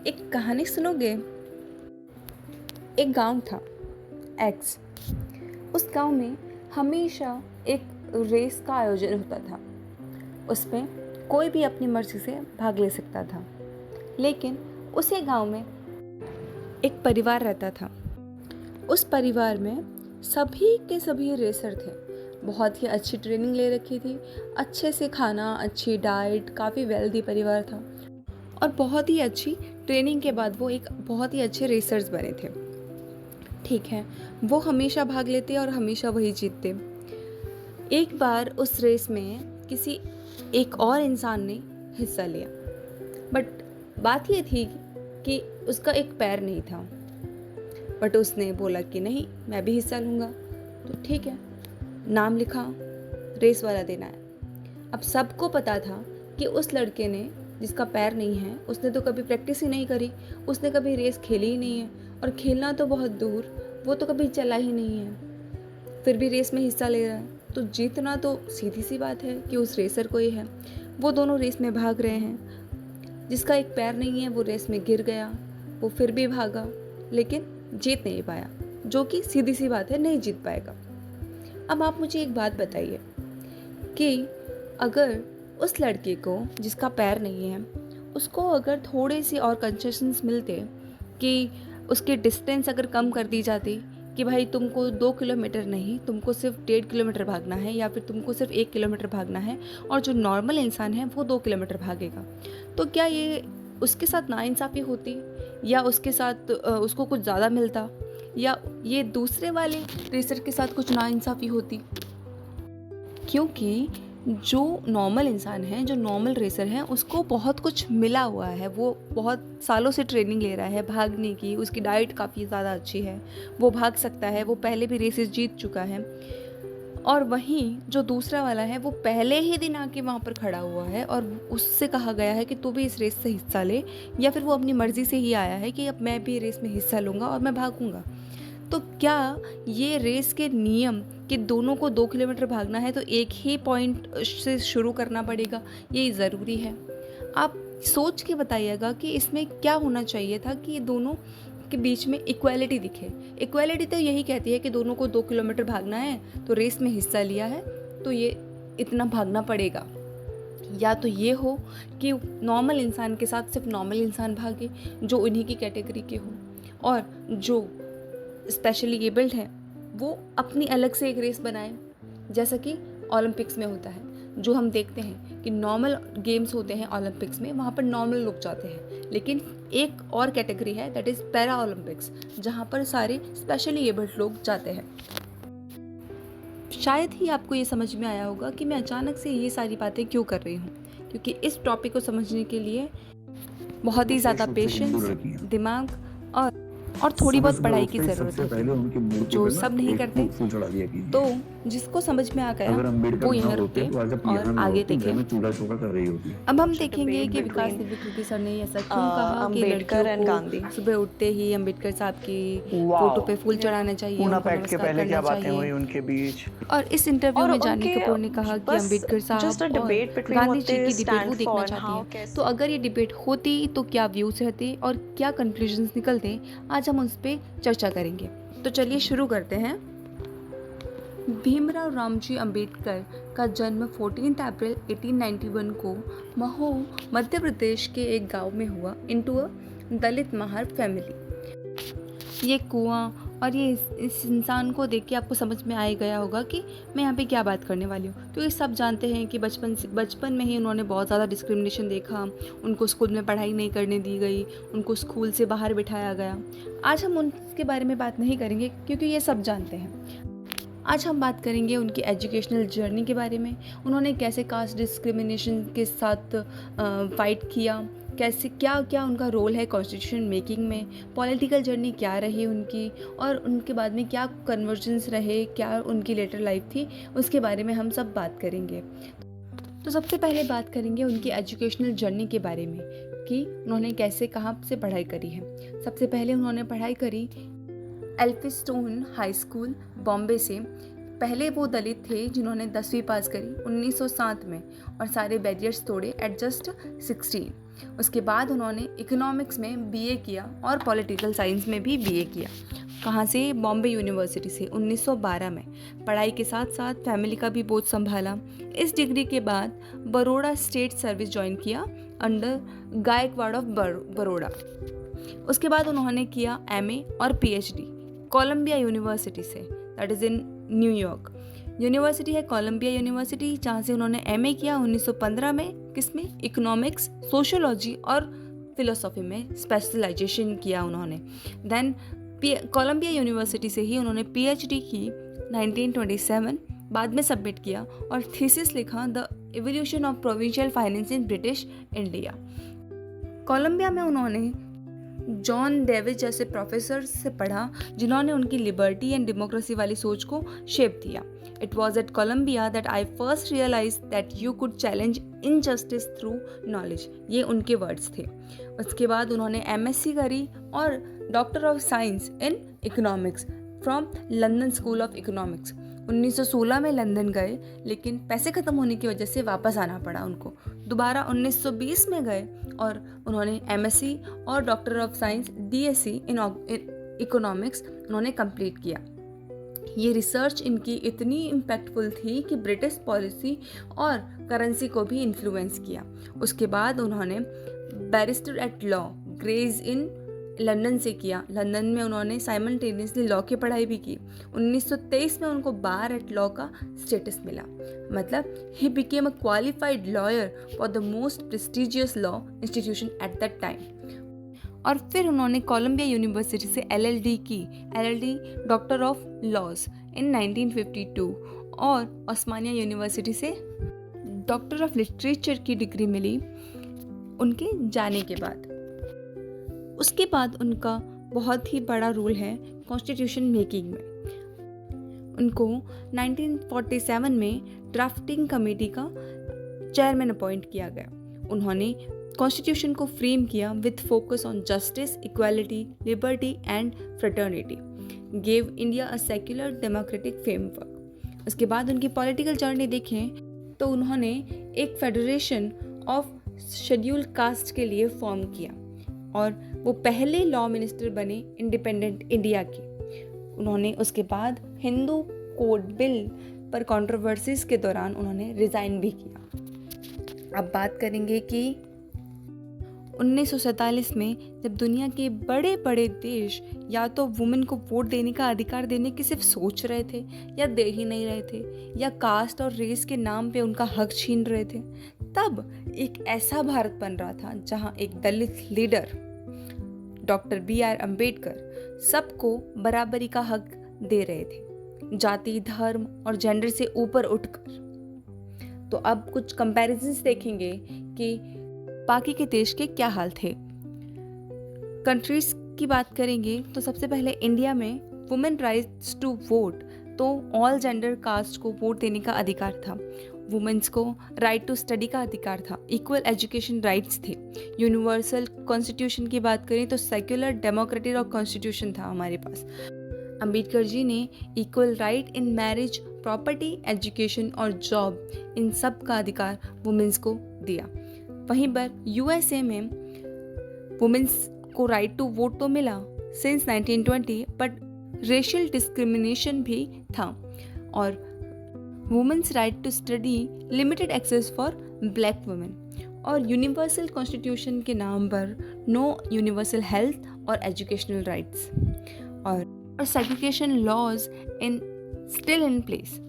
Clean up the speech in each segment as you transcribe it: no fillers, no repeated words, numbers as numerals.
एक कहानी सुनोगे? एक गांव था एक्स। उस गांव में हमेशा एक रेस का आयोजन होता था। उसमें कोई भी अपनी मर्जी से भाग ले सकता था। लेकिन उसी गांव में एक परिवार रहता था। उस परिवार में सभी के सभी रेसर थे। बहुत ही अच्छी ट्रेनिंग ले रखी थी, अच्छे से खाना, अच्छी डाइट, काफ़ी वेल्दी परिवार था और बहुत ही अच्छी ट्रेनिंग के बाद वो एक बहुत ही अच्छे रेसर्स बने थे। ठीक है, वो हमेशा भाग लेते और हमेशा वही जीतते। एक बार उस रेस में किसी एक और इंसान ने हिस्सा लिया, बट बात ये थी कि उसका एक पैर नहीं था। बट उसने बोला कि नहीं, मैं भी हिस्सा लूँगा। तो ठीक है, नाम लिखा, रेस वाला दिन आया। अब सबको पता था कि उस लड़के ने, जिसका पैर नहीं है, उसने तो कभी प्रैक्टिस ही नहीं करी, उसने कभी रेस खेली ही नहीं है, और खेलना तो बहुत दूर, वो तो कभी चला ही नहीं है, फिर भी रेस में हिस्सा ले रहा है। तो जीतना तो सीधी सी बात है कि उस रेसर को ही है। वो दोनों रेस में भाग रहे हैं। जिसका एक पैर नहीं है वो रेस में गिर गया, वो फिर भी भागा लेकिन जीत नहीं पाया, जो कि सीधी सी बात है, नहीं जीत पाएगा। अब आप मुझे एक बात बताइए कि अगर उस लड़के को, जिसका पैर नहीं है, उसको अगर थोड़े से और कंसेशंस मिलते, कि उसकी डिस्टेंस अगर कम कर दी जाती, कि भाई तुमको 2 किलोमीटर नहीं, तुमको सिर्फ 1.5 किलोमीटर भागना है, या फिर तुमको सिर्फ 1 किलोमीटर भागना है, और जो नॉर्मल इंसान है वो 2 किलोमीटर भागेगा, तो क्या ये उसके साथ नाइंसाफ़ी होती, या उसके साथ उसको कुछ ज़्यादा मिलता, या ये दूसरे वाले रेसर के साथ कुछ नाइंसाफ़ी होती? क्योंकि जो नॉर्मल इंसान है, जो नॉर्मल रेसर है, उसको बहुत कुछ मिला हुआ है। वो बहुत सालों से ट्रेनिंग ले रहा है भागने की, उसकी डाइट काफ़ी ज़्यादा अच्छी है, वो भाग सकता है, वो पहले भी रेसेस जीत चुका है। और वहीं जो दूसरा वाला है, वो पहले ही दिन आके वहाँ पर खड़ा हुआ है और उससे कहा गया है कि तू भी इस रेस से हिस्सा ले, या फिर वो अपनी मर्ज़ी से ही आया है कि अब मैं भी रेस में हिस्सा लूँगा और मैं भागूँगा। तो क्या ये रेस के नियम कि दोनों को 2 किलोमीटर भागना है तो एक ही पॉइंट से शुरू करना पड़ेगा, ये ज़रूरी है? आप सोच के बताइएगा कि इसमें क्या होना चाहिए था कि दोनों के बीच में इक्वालिटी दिखे। इक्वालिटी तो यही कहती है कि दोनों को 2 किलोमीटर भागना है, तो रेस में हिस्सा लिया है तो ये इतना भागना पड़ेगा। या तो ये हो कि नॉर्मल इंसान के साथ सिर्फ नॉर्मल इंसान भागे जो उन्हीं की कैटेगरी के हो, और जो स्पेशली एबल्ड हैं वो अपनी अलग से एक रेस बनाए, जैसा कि ओलंपिक्स में होता है। जो हम देखते हैं कि नॉर्मल गेम्स होते हैं ओलंपिक्स में, वहाँ पर नॉर्मल लोग जाते हैं, लेकिन एक और कैटेगरी है, दैट इज़ पैरा ओलंपिक्स, जहाँ पर सारे स्पेशली एबल्ड लोग जाते हैं। शायद ही आपको ये समझ में आया होगा कि मैं अचानक से ये सारी बातें क्यों कर रही हूँ, क्योंकि इस टॉपिक को समझने के लिए बहुत ही ज़्यादा पेशेंस, दिमाग और थोड़ी बहुत पढ़ाई की ज़रूरत होती है, जो सब नहीं करते। तो जिसको समझ में आ गया वो यहाँ रुके और आगे देखें। अब हम देखेंगे कि विकास निवृत्ति सर ने ऐसा क्यों कहा कि अंबेडकर एंड लड़कियों गांधी। को सुबह उठते ही अंबेडकर साहब की फोटो पे फूल चढ़ाना चाहिए, पूना उनको पैक्ट के नमस्कार पहले क्या करना बातें हुई चाहिए। उनके बीच। और इस इंटरव्यू और में जानवी उनके कपूर ने कहा कि बस अंबेडकर जस्ट अ साहब और डिबेट बिटवीन गांधी व्हाट जी दे की डिबेट वो स्टैंड देखना फॉर एंड चाहते हाउ हैं। कैसे। तो अगर ये डिबेट होती तो क्या व्यूज़ रहते और क्या कंक्लूजन्स निकलते, आज हम उस पर चर्चा करेंगे। तो चलिए शुरू करते हैं। भीमराव रामजी अंबेडकर का जन्म 14 अप्रैल 1891 को महू, मध्य प्रदेश के एक गांव में हुआ, into a Dalit Mahar family. ये कुआं और ये इस इंसान को देख के आपको समझ में आ ही गया होगा कि मैं यहाँ पे क्या बात करने वाली हूँ, क्योंकि सब जानते हैं कि बचपन में ही उन्होंने बहुत ज़्यादा डिस्क्रिमिनेशन देखा। उनको स्कूल में पढ़ाई नहीं करने दी गई, उनको स्कूल से बाहर बिठाया गया। आज हम उनके बारे में बात नहीं करेंगे क्योंकि ये सब जानते हैं। आज हम बात करेंगे उनकी एजुकेशनल जर्नी के बारे में। उन्होंने कैसे कास्ट डिस्क्रिमिनेशन के साथ फाइट किया, कैसे क्या क्या उनका रोल है कॉन्स्टिट्यूशन मेकिंग में, पॉलिटिकल जर्नी क्या रही उनकी, और उनके बाद में क्या कन्वर्जन्स रहे, क्या उनकी लेटर लाइफ थी, उसके बारे में हम सब बात करेंगे। तो सबसे पहले बात करेंगे उनकी एजुकेशनल जर्नी के बारे में कि उन्होंने कैसे कहाँ से पढ़ाई करी है। सबसे पहले उन्होंने पढ़ाई करी एल्फिस्टोन हाई स्कूल बॉम्बे से पहले वो दलित थे जिन्होंने 10वीं पास करी 1907 में और सारे बैरियर्स तोड़े एट जस्ट 16। उसके बाद उन्होंने इकोनॉमिक्स में बीए किया और पॉलिटिकल साइंस में भी बीए किया। कहाँ से? बॉम्बे यूनिवर्सिटी से 1912 में। पढ़ाई के साथ साथ फैमिली का भी बोझ संभाला। इस डिग्री के बाद बड़ौदा स्टेट सर्विस ज्वाइन किया अंडर गायकवाड़ ऑफ बड़ौदा। उसके बाद उन्होंने किया एमए और पीएचडी कोलंबिया यूनिवर्सिटी से, that is in New York. University है कोलंबिया यूनिवर्सिटी, जहाँ से उन्होंने एमए किया 1915 में। किसमें? इकोनॉमिक्स, सोशियोलॉजी और फिलोसॉफी में स्पेशलाइजेशन किया उन्होंने। देन कोलंबिया यूनिवर्सिटी से ही उन्होंने पीएचडी की 1927, बाद में सबमिट किया और थीसिस लिखा the evolution of provincial finance in British India. Columbia में उन्होंने जॉन डेविस जैसे प्रोफेसर से पढ़ा जिन्होंने उनकी लिबर्टी एंड डेमोक्रेसी वाली सोच को शेप दिया। It was at Columbia that I first realise that you could challenge injustice through knowledge, ये उनके वर्ड्स थे। उसके बाद उन्होंने एमएससी करी और doctor of science in economics from London School of economics. 1916 में लंदन गए, लेकिन पैसे ख़त्म होने की वजह से वापस आना पड़ा उनको। दोबारा 1920 में गए और उन्होंने एमएससी और doctor of science DSC in economics उन्होंने कंप्लीट किया। ये रिसर्च इनकी इतनी इम्पैक्टफुल थी कि ब्रिटिश पॉलिसी और करेंसी को भी इन्फ्लुएंस किया। उसके बाद उन्होंने barrister at law Gray's Inn London से किया। लंदन में उन्होंने साइमल्टेनियसली लॉ की पढ़ाई भी की। 1923 में उनको बार एट लॉ का स्टेटस मिला, मतलब he became a qualified lawyer for the most prestigious law institution at that time. और फिर उन्होंने कोलंबिया यूनिवर्सिटी से एलएलडी की, एलएलडी डॉक्टर ऑफ लॉज इन 1952, और ओस्मानिया यूनिवर्सिटी से डॉक्टर ऑफ लिटरेचर की डिग्री मिली उनके जाने के बाद। उसके बाद उनका बहुत ही बड़ा रोल है कॉन्स्टिट्यूशन मेकिंग में। उनको 1947 में ड्राफ्टिंग कमेटी का चेयरमैन अपॉइंट किया गया। उन्होंने कॉन्स्टिट्यूशन को फ्रेम किया with focus on justice, equality, liberty and fraternity, gave India a secular democratic framework. उसके बाद उनकी पॉलिटिकल जर्नी देखें तो उन्होंने एक फेडरेशन ऑफ शेड्यूल कास्ट के लिए फॉर्म किया और वो पहले लॉ मिनिस्टर बने इंडिपेंडेंट इंडिया के। उन्होंने उसके बाद हिंदू कोड बिल पर कंट्रोवर्सीज के दौरान उन्होंने रिज़ाइन भी किया। अब बात करेंगे कि 1947 में जब दुनिया के बड़े बड़े देश या तो वुमेन को वोट देने का अधिकार देने की सिर्फ सोच रहे थे या दे ही नहीं रहे थे, या कास्ट और रेस के नाम पे उनका हक छीन रहे थे, तब एक ऐसा भारत बन रहा था जहां एक दलित लीडर डॉक्टर BR अम्बेडकर सबको बराबरी का हक दे रहे थे, जाति, धर्म और जेंडर से ऊपर उठकर। तो अब कुछ कंपैरिजंस देखेंगे कि बाकी के देश के क्या हाल थे। कंट्रीज की बात करेंगे तो सबसे पहले इंडिया में वुमेन राइट्स टू वोट, तो ऑल जेंडर कास्ट को वोट देने का अधिकार था। वुमेन्स को राइट टू स्टडी का अधिकार था, इक्वल एजुकेशन राइट्स थे। यूनिवर्सल कॉन्स्टिट्यूशन की बात करें तो सेक्युलर डेमोक्रेटिक और कॉन्स्टिट्यूशन था हमारे पास। अंबेडकर जी ने equal right in marriage, property, education और जॉब, इन सब का अधिकार वुमेन्स को दिया। वहीं पर USA में वुमेन्स को राइट टू वोट तो मिला सिंस 1920, बट रेशियल डिस्क्रिमिनेशन भी था और women's right to study, limited access for black women, और यूनिवर्सल कॉन्स्टिट्यूशन के नाम पर नो यूनिवर्सल हेल्थ और एजुकेशनल राइट्स, और segregation laws in still in place.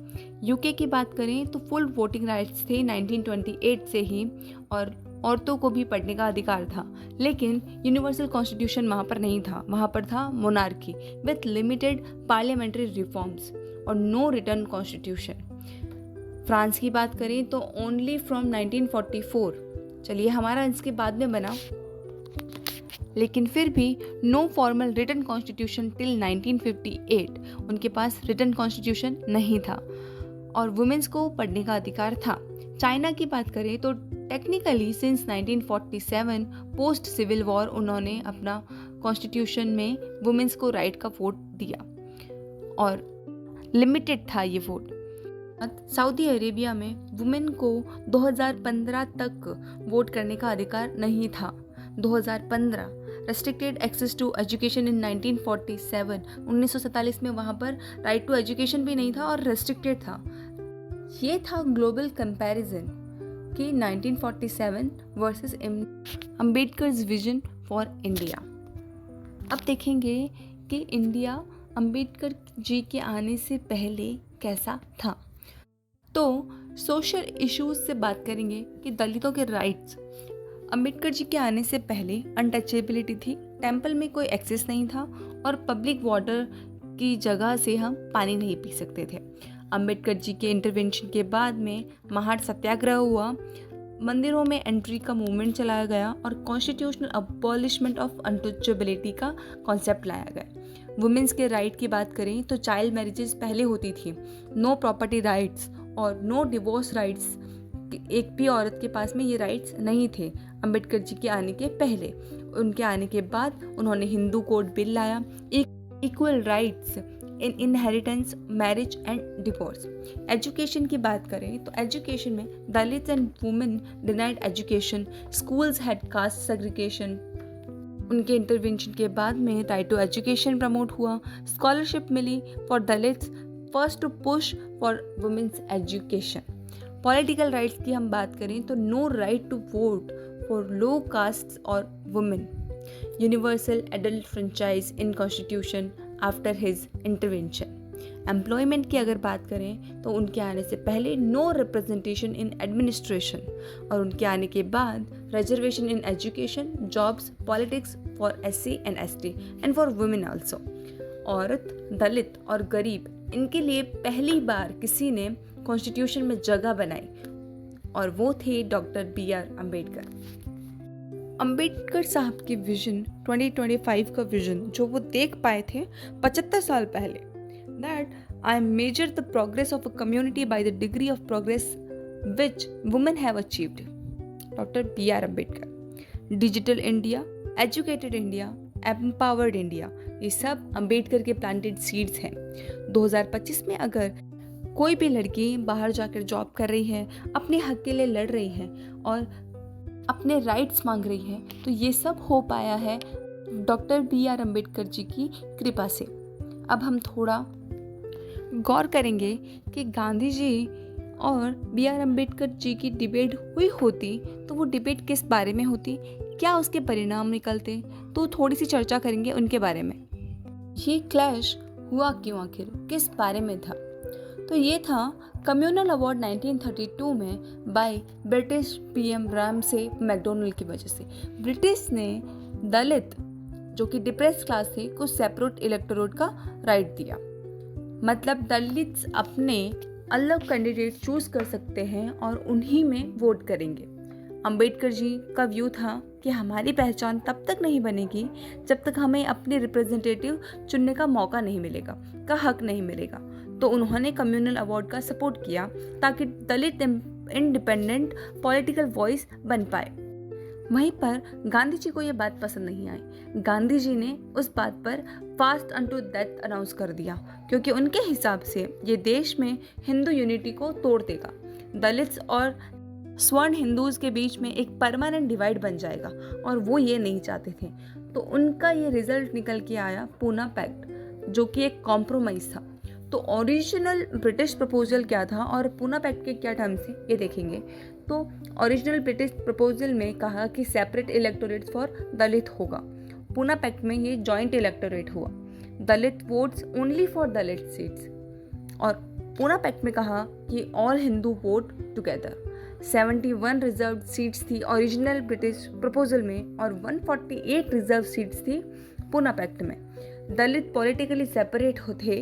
UK की बात करें तो फुल वोटिंग राइट्स थे 1928 से ही, और औरतों को भी पढ़ने का अधिकार था, लेकिन यूनिवर्सल कॉन्स्टिट्यूशन वहाँ पर नहीं था। वहाँ पर था monarchy with limited parliamentary reforms और नो रिटर्न कॉन्स्टिट्यूशन। फ्रांस की बात करें तो ओनली फ्रॉम 1944, चलिए हमारा इसके बाद में बना, लेकिन फिर भी no formal return constitution till 1958। उनके पास रिटर्न कॉन्स्टिट्यूशन नहीं था और वुमेन्स को पढ़ने का अधिकार था। चाइना की बात करें तो technically since 1947 post civil war उन्होंने अपना कॉन्स्टिट्यूशन में वुमेन्स को राइट का वोट दिया, और लिमिटेड था ये वोट। सऊदी अरेबिया में वुमेन को 2015 तक वोट करने का अधिकार नहीं था। 2015 restricted access to education in 1947, 1947 में वहाँ पर राइट टू एजुकेशन भी नहीं था और रेस्ट्रिक्टेड था। ये था ग्लोबल कंपैरिजन कि 1947 versus Ambedkar's vision for India. अब देखेंगे कि इंडिया अम्बेडकर जी के आने से पहले कैसा था। तो सोशल इश्यूज से बात करेंगे कि दलितों के राइट्स। अम्बेडकर जी के आने से पहले अनटचेबिलिटी थी, टेम्पल में कोई एक्सेस नहीं था और पब्लिक वाटर की जगह से हम पानी नहीं पी सकते थे। अम्बेडकर जी के इंटरवेंशन के बाद में महार सत्याग्रह हुआ, मंदिरों में एंट्री का मूवमेंट चलाया गया और कॉन्स्टिट्यूशनल अबॉलिशमेंट ऑफ अनटचेबिलिटी का कॉन्सेप्ट लाया गया। वुमेन्स के राइट की बात करें तो चाइल्ड मैरिजेस पहले होती थी, नो प्रॉपर्टी राइट्स और नो डिवोर्स राइट्स, एक भी औरत के पास में ये राइट्स नहीं थे अम्बेडकर जी के आने के पहले। उनके आने के बाद उन्होंने हिंदू कोड बिल लाया, equal rights in inheritance, marriage and divorce. Education की बात करें तो एजुकेशन में Dalit and women denied education, schools had caste segregation. उनके इंटरवेंशन के बाद में राइट टू एजुकेशन प्रमोट हुआ, स्कॉलरशिप मिली for Dalits, first to push for women's education. Political rights की हम बात करें तो no right to vote for low caste और women, universal adult franchise in constitution after his intervention. Employment की अगर बात करें तो उनके आने से पहले नो रिप्रेजेंटेशन इन एडमिनिस्ट्रेशन और उनके आने के बाद reservation in education, jobs, politics for SC and ST and for women also. औरत, दलित और गरीब, इनके लिए पहली बार किसी ने कॉन्स्टिट्यूशन में जगह बनाई और वो थे डॉक्टर BR अम्बेडकर। अम्बेडकर साहब के विजन 2025 का विजन जो वो देख पाए थे 75 साल पहले, that I measure the progress of a community by the degree of progress which women have achieved. Doctor BR Ambedkar. Digital India, educated India, empowered India, ये सब अम्बेडकर के प्लांटेड सीड्स हैं। 2025 में अगर कोई भी लड़की बाहर जाकर जॉब कर रही है, अपने हक के लिए लड़ रही है और अपने राइट्स मांग रही है, तो ये सब हो पाया है डॉक्टर BR अम्बेडकर जी की कृपा से। अब हम थोड़ा गौर करेंगे कि गांधी जी और BR अम्बेडकर जी की डिबेट हुई होती तो वो डिबेट किस बारे में होती, क्या उसके परिणाम निकलते, तो थोड़ी सी चर्चा करेंगे उनके बारे में। ये क्लैश हुआ क्यों, आखिर किस बारे में था? तो ये था कम्युनल अवार्ड 1932 में by British PM Ramsay McDonald की वजह से। ब्रिटिश ने दलित जो कि डिप्रेस्ड क्लास थे को सेपरेट इलेक्टोरेट का राइट दिया, मतलब दलित अपने अलग कैंडिडेट चूज कर सकते हैं और उन्हीं में वोट करेंगे। अम्बेडकर जी का व्यू था कि हमारी पहचान तब तक नहीं बनेगी जब तक हमें अपने रिप्रेजेंटेटिव चुनने का मौका नहीं मिलेगा, का हक नहीं मिलेगा। तो उन्होंने कम्युनल अवार्ड का सपोर्ट किया ताकि दलित इंडिपेंडेंट पॉलिटिकल वॉइस बन पाए। वहीं पर गांधी जी को ये बात पसंद नहीं आई। गांधी जी ने उस बात पर फास्ट अनटू डेथ अनाउंस कर दिया, क्योंकि उनके हिसाब से ये देश में हिंदू यूनिटी को तोड़ देगा। दलित्स और स्वर्ण हिंदूज के बीच में एक परमानेंट डिवाइड बन जाएगा और वो ये नहीं चाहते थे। तो उनका ये रिजल्ट निकल के आया पूना पैक्ट, जो कि एक कॉम्प्रोमाइज़ था। तो ओरिजिनल ब्रिटिश प्रपोजल क्या था और पूना पैक्ट के क्या टर्म्स थे, ये देखेंगे। तो ओरिजिनल ब्रिटिश प्रपोजल में कहा कि सेपरेट इलेक्टोरेट फॉर दलित होगा। पूना पैक्ट में ये जॉइंट इलेक्टोरेट हुआ, Dalit votes only for Dalit seats. और पूना पैक्ट में कहा कि all Hindu vote together. 71 reserve seats थी ओरिजिनल ब्रिटिश प्रपोजल में और 148 रिजर्व सीट्स थी पूना पैक्ट में। दलित पॉलिटिकली सेपरेट होते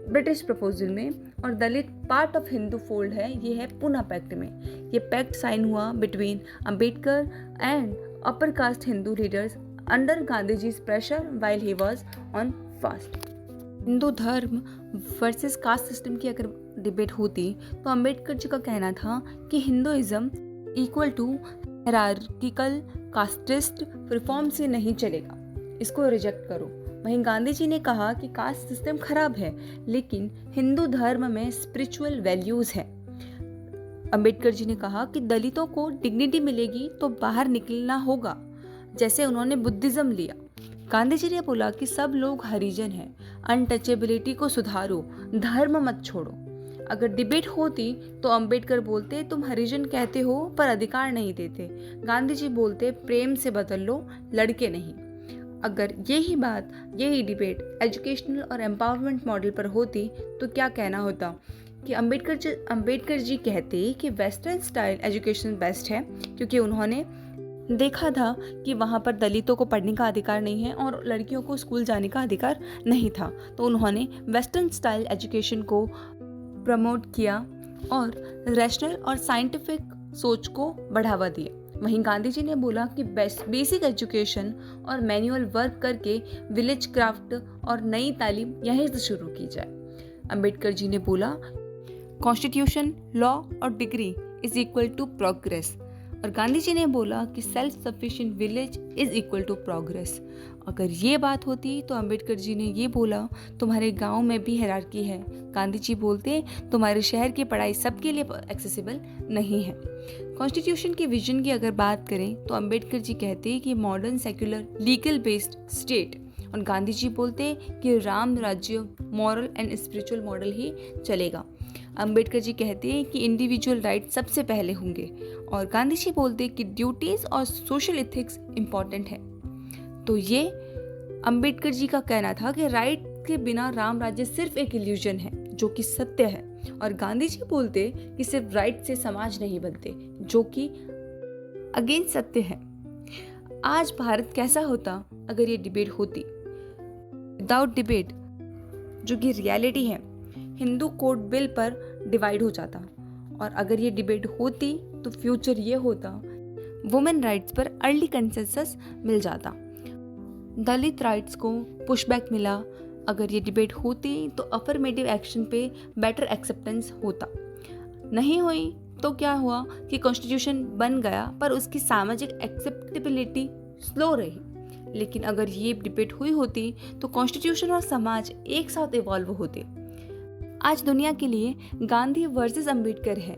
ब्रिटिश प्रपोजल में और Dalit part of Hindu fold है, ये है पूना पैक्ट में। ये पैक्ट साइन हुआ between Ambedkar and upper caste Hindu leaders under Gandhi ji's pressure while he was on fast. Hindu धर्म वर्सेस कास्ट सिस्टम की अगर डिबेट होती तो अम्बेडकर जी का कहना था कि Hinduism equal to hierarchical casteist reform से नहीं चलेगा, इसको रिजेक्ट करो। वहीं गांधी जी ने कहा कि कास्ट सिस्टम खराब है, लेकिन हिंदू धर्म में स्पिरिचुअल वैल्यूज है। अंबेडकर जी ने कहा कि दलितों को डिग्निटी मिलेगी तो बाहर निकलना होगा, जैसे उन्होंने बुद्धिज्म लिया। गांधी जी ने बोला कि सब लोग हरिजन हैं, अनटचेबिलिटी को सुधारो, धर्म मत छोड़ो। अगर डिबेट होती तो अंबेडकर बोलते तुम हरिजन कहते हो पर अधिकार नहीं देते। गांधी जी बोलते प्रेम से बदल लो, लड़के नहीं। अगर यही डिबेट एजुकेशनल और एम्पावरमेंट मॉडल पर होती तो क्या कहना होता कि अंबेडकर जी कहते कि वेस्टर्न स्टाइल एजुकेशन बेस्ट है, क्योंकि उन्होंने देखा था कि वहाँ पर दलितों को पढ़ने का अधिकार नहीं है और लड़कियों को स्कूल जाने का अधिकार नहीं था, तो उन्होंने वेस्टर्न स्टाइल एजुकेशन को प्रमोट किया और रैशनल और साइंटिफिक सोच को बढ़ावा दिया। वहीं गांधी जी ने बोला कि बेसिक एजुकेशन और मैनुअल वर्क करके विलेज क्राफ्ट और नई तालीम यहीं से शुरू की जाए। अंबेडकर जी ने बोला कॉन्स्टिट्यूशन, लॉ और degree is equal to progress, और गांधी जी ने बोला कि self sufficient village is equal to progress. अगर ये बात होती तो अंबेडकर जी ने ये बोला तुम्हारे गांव में भी हायरार्की है। गांधी जी बोलते तुम्हारे शहर की पढ़ाई सबके लिए एक्सेसिबल नहीं है। कॉन्स्टिट्यूशन के विजन की अगर बात करें तो अंबेडकर जी कहते कि modern secular legal based state, और गांधी जी बोलते कि राम राज्य मॉरल एंड स्पिरिचुअल मॉडल ही चलेगा। अंबेडकर जी कहते हैं कि इंडिविजुअल राइट सबसे पहले होंगे, और गांधी जी बोलते कि ड्यूटीज और सोशल एथिक्स इम्पॉर्टेंट है। तो ये अंबेडकर जी का कहना था कि राइट के बिना राम राज्य सिर्फ एक इल्यूजन है, जो कि सत्य है, और गांधी जी बोलते कि सिर्फ राइट से समाज नहीं बनते, जो कि अगेंस्ट सत्य है। आज भारत कैसा होता अगर ये डिबेट होती? विदाउट डिबेट, जो कि रियलिटी है, हिंदू कोड बिल पर डिवाइड हो जाता, और अगर ये डिबेट होती तो फ्यूचर ये होता वुमेन राइट्स पर अर्ली कंसेंसस मिल जाता, दलित राइट्स को पुशबैक मिला। अगर ये डिबेट होती तो अफर्मेटिव एक्शन पे बेटर एक्सेप्टेंस होता। नहीं हुई तो क्या हुआ कि कॉन्स्टिट्यूशन बन गया पर उसकी सामाजिक एक्सेप्टेबिलिटी स्लो रही। लेकिन अगर ये डिबेट हुई होती तो कॉन्स्टिट्यूशन और समाज एक साथ इवॉल्व होते। आज दुनिया के लिए गांधी वर्सेस अंबेडकर है,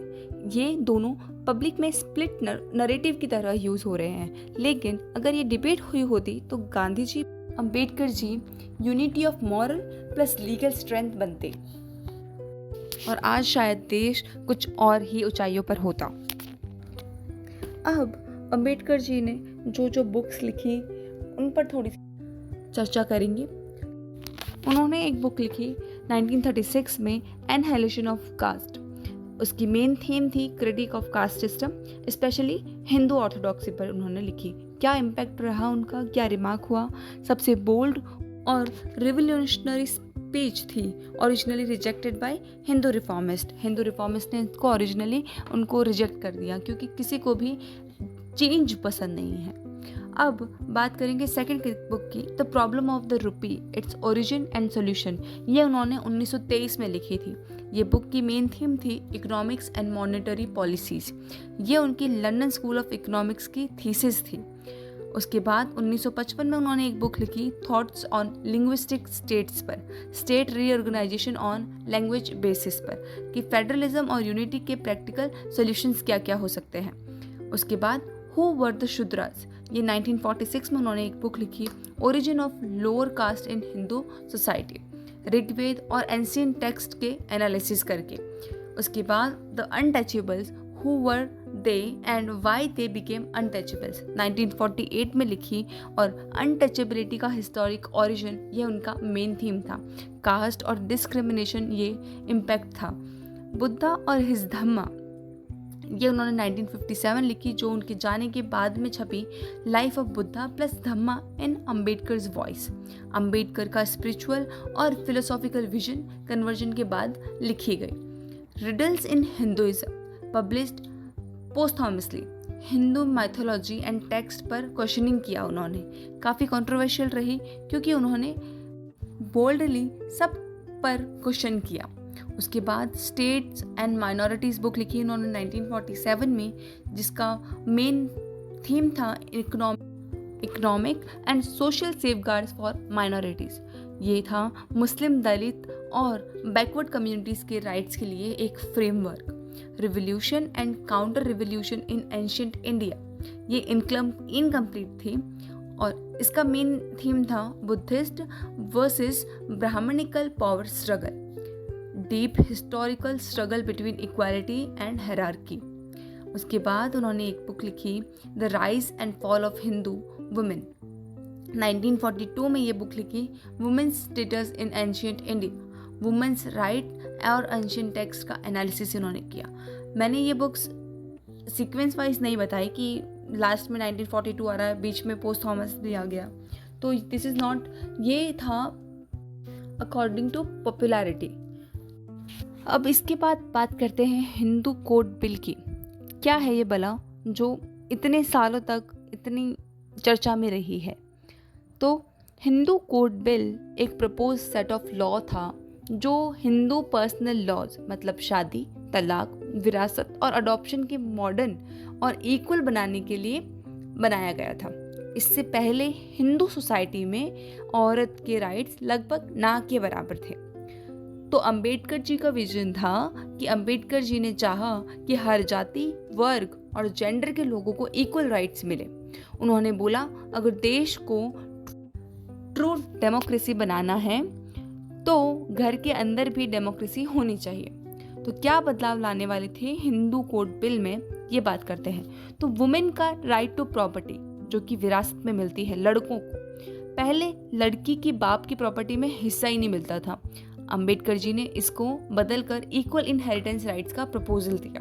ये दोनों पब्लिक में स्प्लिट नरेटिव की तरह यूज हो रहे हैं। लेकिन अगर ये डिबेट हुई होती तो Gandhi ji Ambedkar ji unity of moral plus legal strength बनते, और आज शायद देश कुछ और ही ऊंचाइयों पर होता। अब अंबेडकर जी ने जो बुक्स लिखी उन पर थोड़ी चर्चा करेंगे। उन्होंने एक बुक लिखी 1936 में, एनहाइलेशन ऑफ कास्ट। उसकी मेन थीम थी critic of caste system, specially Hindu orthodoxy पर उन्होंने लिखी। क्या इम्पैक्ट रहा उनका, क्या रिमार्क हुआ? सबसे बोल्ड और रिवोल्यूशनरी स्पीच थी, originally rejected by Hindu reformist. Hindu reformist ने इसको ओरिजिनली उनको रिजेक्ट कर दिया, क्योंकि किसी को भी चेंज पसंद नहीं है। अब बात करेंगे सेकंड बुक की, the problem of the rupee, its origin and solution. ये उन्होंने 1923 में लिखी थी। ये बुक की मेन थीम थी इकोनॉमिक्स एंड मॉनेटरी पॉलिसीज। ये उनकी लंदन स्कूल ऑफ इकोनॉमिक्स की थीसिस थी। उसके बाद 1955 में उन्होंने एक बुक लिखी, थॉट्स ऑन लिंग्विस्टिक स्टेट्स पर, state reorganisation on language basis पर, कि फेडरलिज्म और यूनिटी के प्रैक्टिकल सॉल्यूशंस क्या क्या हो सकते हैं। उसके बाद हु वर द शूद्रास, ये 1946 में उन्होंने एक बुक लिखी, origin of lower caste in Hindu society, Rigveda और एंशिएंट टेक्स्ट के एनालिसिस करके। उसके बाद the untouchables, who were they and why they became untouchables, 1948 में लिखी, और अनटचेबिलिटी का हिस्टोरिक ओरिजिन ये उनका मेन थीम था। कास्ट और डिस्क्रिमिनेशन ये इम्पैक्ट था। बुद्धा और हिज धम्मा, ये उन्होंने 1957 लिखी, जो उनके जाने के बाद में छपी, life of Buddha plus Dhamma in Ambedkar's voice. Ambedkar का स्पिरिचुअल और फिलोसॉफिकल विजन कन्वर्जन के बाद लिखी गई। Riddles in Hinduism, published posthumously. Hindu mythology and text पर क्वेश्चनिंग किया उन्होंने, काफ़ी कंट्रोवर्शियल रही क्योंकि उन्होंने बोल्डली सब पर क्वेश्चन किया। उसके बाद स्टेट्स एंड माइनॉरिटीज़ बुक लिखी उन्होंने 1947 में, जिसका मेन थीम था economic and social safeguards for minorities. ये था मुस्लिम, दलित और बैकवर्ड कम्युनिटीज़ के राइट्स के लिए एक framework. Revolution and counter revolution in ancient India, ये इनकम्प्लीट थी और इसका मेन थीम था Buddhist versus Brahmanical power struggle, deep historical struggle between equality and hierarchy. उसके बाद उन्होंने एक बुक लिखी, the rise and fall of Hindu women. 1942 में ये बुक लिखी, women's status in ancient India, women's right और एंशिएंट टेक्स्ट का एनालिसिस इन्होंने किया। मैंने ये बुक्स सीक्वेंस वाइज नहीं बताई कि लास्ट में 1942 आ रहा है, बीच में पोस्ट थॉमस भी आ गया, तो दिस इज़ नॉट, ये था अकॉर्डिंग टू पॉपुलैरिटी। अब इसके बाद बात करते हैं हिंदू कोड बिल की। क्या है ये भला जो इतने सालों तक इतनी चर्चा में रही है? तो हिंदू कोड बिल एक प्रपोज सेट ऑफ लॉ था जो हिंदू पर्सनल लॉज, मतलब शादी, तलाक, विरासत और अडॉप्शन के मॉडर्न और इक्वल बनाने के लिए बनाया गया था। इससे पहले हिंदू सोसाइटी में औरत के राइट्स लगभग ना के बराबर थे। तो अंबेडकर जी का विजन था कि अंबेडकर जी ने चाहा कि हर जाति, वर्ग और जेंडर के लोगों को इक्वल राइट्स मिले। उन्होंने बोला, अगर देश को ट्रू डेमोक्रेसी बनाना है तो घर के अंदर भी डेमोक्रेसी होनी चाहिए। तो क्या बदलाव लाने वाले थे हिंदू कोड बिल में, ये बात करते हैं। तो वुमेन का राइट टू प्रॉपर्टी, जो कि विरासत में मिलती है लड़कों को। पहले लड़की की बाप की प्रॉपर्टी में हिस्सा ही नहीं मिलता था। अंबेडकर जी ने इसको बदलकर इक्वल इनहेरिटेंस राइट्स का प्रपोजल दिया।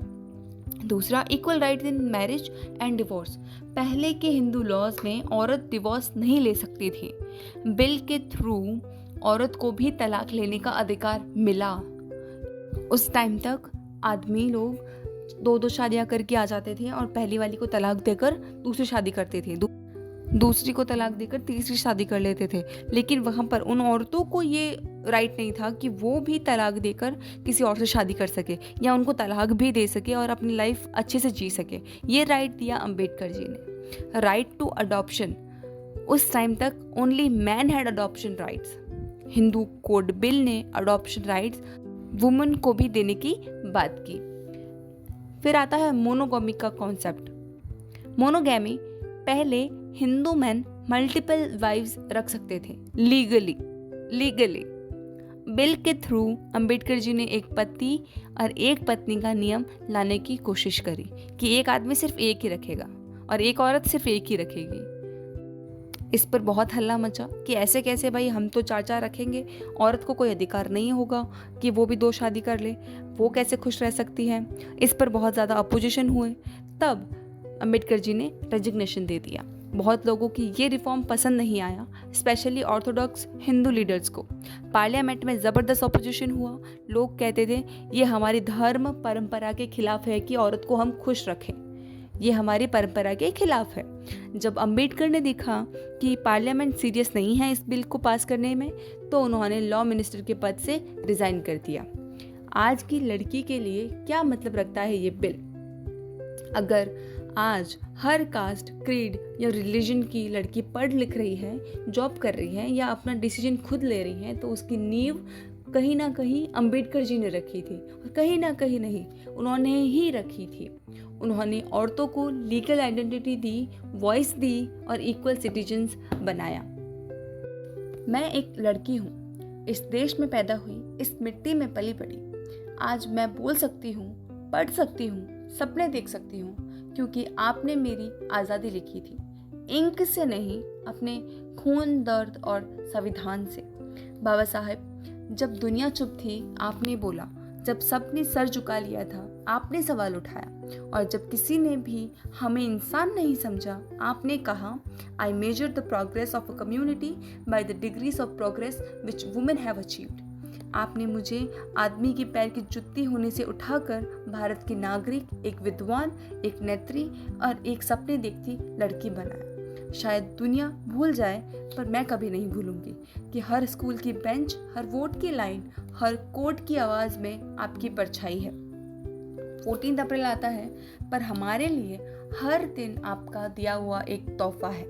दूसरा, equal rights in marriage and divorce. पहले के हिंदू लॉज में औरत डिवोर्स नहीं ले सकती थी। बिल के थ्रू औरत को भी तलाक लेने का अधिकार मिला। उस टाइम तक आदमी लोग दो शादियां करके आ जाते थे और पहली वाली को तलाक देकर दूसरी शादी करते थे, दूसरी को तलाक देकर तीसरी शादी कर लेते थे। लेकिन वहाँ पर उन औरतों को ये राइट नहीं था कि वो भी तलाक देकर किसी और से शादी कर सके या उनको तलाक भी दे सके और अपनी लाइफ अच्छे से जी सके। ये राइट दिया अंबेडकर जी ने। राइट टू अडॉप्शन, उस टाइम तक only man had adoption rights. Hindu code bill ने अडॉप्शन राइट्स वुमेन को भी देने की बात की। फिर आता है मोनोगमी का कॉन्सेप्ट। मोनोगैमी, पहले हिंदू मैन मल्टीपल वाइव्स रख सकते थे लीगली। बिल के थ्रू अंबेडकर जी ने एक पति और एक पत्नी का नियम लाने की कोशिश करी कि एक आदमी सिर्फ एक ही रखेगा और एक औरत सिर्फ एक ही रखेगी। इस पर बहुत हल्ला मचा कि ऐसे कैसे भाई, हम तो चार चार रखेंगे, औरत को कोई अधिकार नहीं होगा कि वो भी 2 शादी कर ले, वो कैसे खुश रह सकती है। इस पर बहुत ज़्यादा अपोजिशन हुए। तब अंबेडकर जी ने रेजिग्नेशन दे दिया। बहुत लोगों की ये रिफॉर्म पसंद नहीं आया, स्पेशली ऑर्थोडॉक्स हिंदू लीडर्स को। पार्लियामेंट में ज़बरदस्त अपोजिशन हुआ। लोग कहते थे ये हमारी धर्म परंपरा के खिलाफ है कि औरत को हम खुश रखें, ये हमारी परंपरा के खिलाफ है। जब अंबेडकर ने देखा कि पार्लियामेंट सीरियस नहीं है इस बिल को पास करने में, तो उन्होंने लॉ मिनिस्टर के पद से रिजाइन कर दिया। आज की लड़की के लिए क्या मतलब रखता है ये बिल? अगर आज हर कास्ट, क्रीड या रिलीजन की लड़की पढ़ लिख रही है, जॉब कर रही है या अपना डिसीजन खुद ले रही है, तो उसकी नींव कहीं ना कहीं अंबेडकर जी ने रखी थी और कहीं ना कहीं नहीं, उन्होंने ही रखी थी। उन्होंने औरतों को लीगल आइडेंटिटी दी, वॉइस दी और इक्वल सिटीजन्स बनाया। मैं एक लड़की हूँ, इस देश में पैदा हुई, इस मिट्टी में पली बड़ी। आज मैं बोल सकती हूँ, पढ़ सकती हूँ, सपने देख सकती हूँ, क्योंकि आपने मेरी आज़ादी लिखी थी। इंक से नहीं, अपने खून, दर्द और संविधान से। बाबा साहब, जब दुनिया चुप थी आपने बोला, जब सबने सर झुका लिया था आपने सवाल उठाया, और जब किसी ने भी हमें इंसान नहीं समझा आपने कहा, I measure the progress of a community by the degrees of progress which women have achieved. आपने मुझे आदमी के पैर की जुत्ती होने से उठाकर भारत की नागरिक, एक विद्वान, एक नेत्री और एक सपने देखती लड़की बनाया। शायद दुनिया भूल जाए, पर मैं कभी नहीं भूलूंगी कि हर स्कूल की बेंच, हर वोट की लाइन, हर कोर्ट की आवाज़ में आपकी परछाई है। 14 अप्रैल आता है, पर हमारे लिए हर दिन आपका दिया हुआ एक तोहफा है।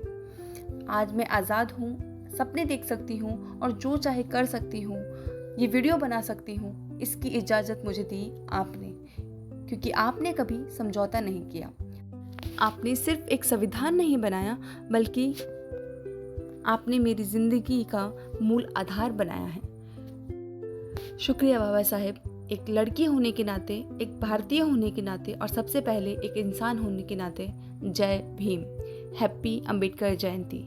आज मैं आज़ाद हूँ, सपने देख सकती हूँ और जो चाहे कर सकती हूँ, ये वीडियो बना सकती हूँ, इसकी इजाज़त मुझे दी आपने, क्योंकि आपने कभी समझौता नहीं किया। आपने सिर्फ एक संविधान नहीं बनाया, बल्कि आपने मेरी ज़िंदगी का मूल आधार बनाया है। शुक्रिया बाबा साहेब, एक लड़की होने के नाते, एक भारतीय होने के नाते और सबसे पहले एक इंसान होने के नाते। जय भीम। हैप्पी अंबेडकर जयंती।